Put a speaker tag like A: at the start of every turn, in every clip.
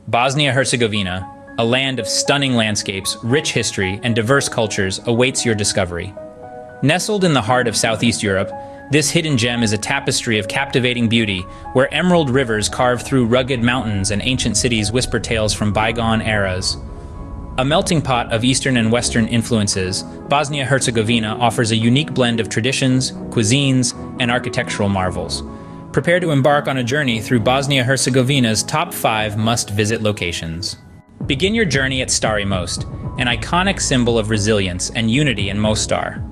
A: Bosnia-Herzegovina, a land of stunning landscapes, rich history, and diverse cultures, awaits your discovery. Nestled in the heart of Southeast Europe, this hidden gem is a tapestry of captivating beauty, where emerald rivers carve through rugged mountains and ancient cities whisper tales from bygone eras. A melting pot of Eastern and Western influences, Bosnia-Herzegovina offers a unique blend of traditions, cuisines, and architectural marvels. Prepare to embark on a journey through Bosnia-Herzegovina's top 5 must-visit locations. Begin your journey at Stari Most, an iconic symbol of resilience and unity in Mostar.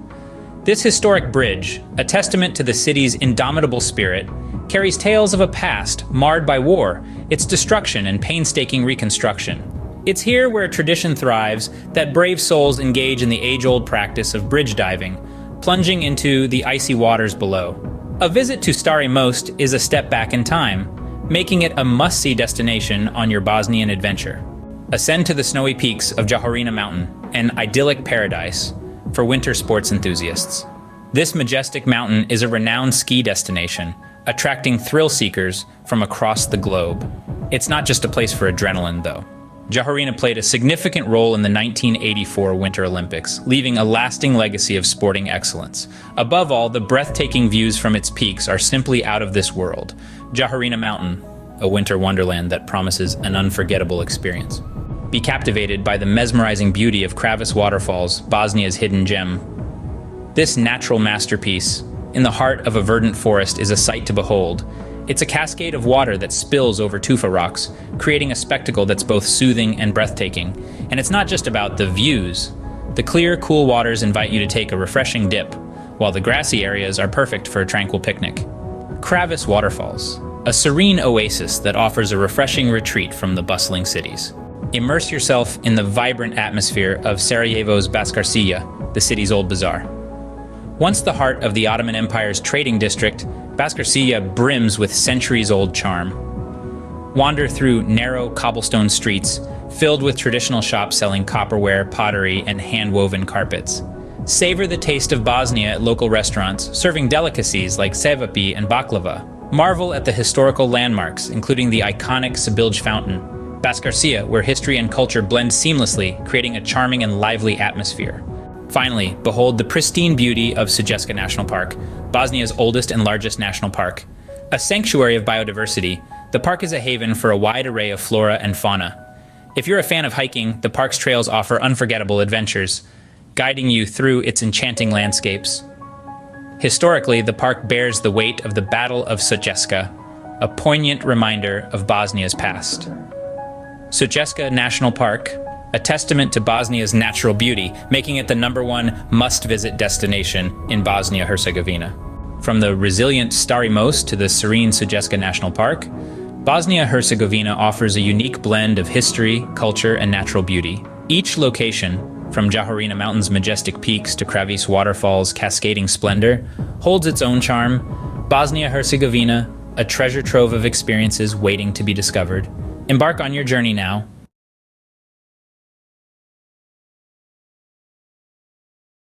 A: This historic bridge, a testament to the city's indomitable spirit, carries tales of a past marred by war, its destruction and painstaking reconstruction. It's here where tradition thrives that brave souls engage in the age-old practice of bridge diving, plunging into the icy waters below. A visit to Stari Most is a step back in time, making it a must-see destination on your Bosnian adventure. Ascend to the snowy peaks of Jahorina Mountain, an idyllic paradise for winter sports enthusiasts. This majestic mountain is a renowned ski destination, attracting thrill seekers from across the globe. It's not just a place for adrenaline, though. Jahorina played a significant role in the 1984 Winter Olympics, leaving a lasting legacy of sporting excellence. Above all, the breathtaking views from its peaks are simply out of this world. Jahorina Mountain, a winter wonderland that promises an unforgettable experience. Be captivated by the mesmerizing beauty of Kravice Waterfalls, Bosnia's hidden gem. This natural masterpiece, in the heart of a verdant forest, is a sight to behold. It's a cascade of water that spills over tufa rocks, creating a spectacle that's both soothing and breathtaking. And it's not just about the views. The clear, cool waters invite you to take a refreshing dip, while the grassy areas are perfect for a tranquil picnic. Kravice Waterfalls, a serene oasis that offers a refreshing retreat from the bustling cities. Immerse yourself in the vibrant atmosphere of Sarajevo's Baščaršija, the city's old bazaar. Once the heart of the Ottoman Empire's trading district, Baščaršija brims with centuries-old charm. Wander through narrow cobblestone streets filled with traditional shops selling copperware, pottery, and hand-woven carpets. Savor the taste of Bosnia at local restaurants, serving delicacies like cevapi and baklava. Marvel at the historical landmarks, including the iconic Sibilj Fountain, Baščaršija, where history and culture blend seamlessly, creating a charming and lively atmosphere. Finally, behold the pristine beauty of Sutjeska National Park, Bosnia's oldest and largest national park. A sanctuary of biodiversity, the park is a haven for a wide array of flora and fauna. If you're a fan of hiking, the park's trails offer unforgettable adventures, guiding you through its enchanting landscapes. Historically, the park bears the weight of the Battle of Sutjeska, a poignant reminder of Bosnia's past. Sutjeska National Park, a testament to Bosnia's natural beauty, making it the #1 must-visit destination in Bosnia-Herzegovina. From the resilient Stari Most to the serene Sutjeska National Park, Bosnia-Herzegovina offers a unique blend of history, culture, and natural beauty. Each location, from Jahorina Mountain's majestic peaks to Kravice Waterfalls' cascading splendor, holds its own charm. Bosnia-Herzegovina, a treasure trove of experiences waiting to be discovered. Embark on your journey now,